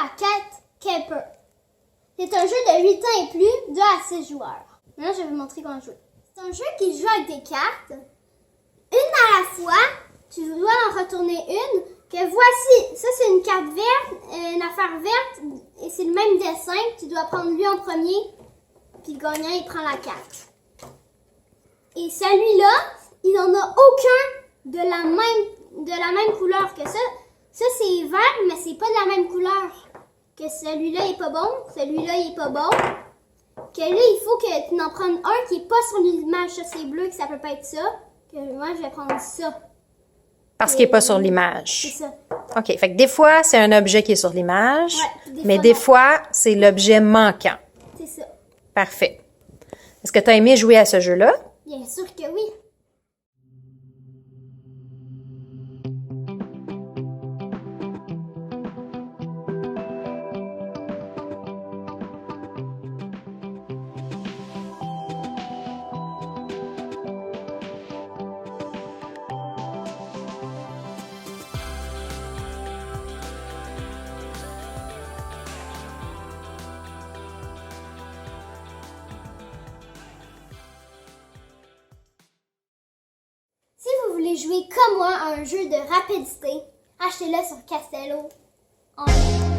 à Cat Camper. C'est un jeu de 8 ans et plus, 2 à 6 joueurs. Maintenant, je vais vous montrer comment jouer. C'est un jeu qui joue avec des cartes. Une à la fois, tu dois en retourner une. Que voici, ça c'est une carte verte, une affaire verte, et c'est le même dessin. Tu dois prendre lui en premier, puis le gagnant il prend la carte. Et celui-là, il n'en a aucun de la même couleur que ça. Ça c'est vert, mais c'est pas de la même couleur. Que celui-là est pas bon, celui-là il est pas bon. Que là, il faut que tu en prennes un qui est pas sur l'image. Ça c'est bleu, que ça peut pas être ça. Que moi je vais prendre ça. Parce qu'il n'est pas sur l'image. C'est ça. OK. Fait que des fois, c'est un objet qui est sur l'image, Ouais, mais non. des fois, c'est l'objet manquant. C'est ça. Parfait. Est-ce que tu as aimé jouer à ce jeu-là? Bien sûr que oui. Si vous voulez jouer comme moi à un jeu de rapidité, achetez-le sur Castello en ligne.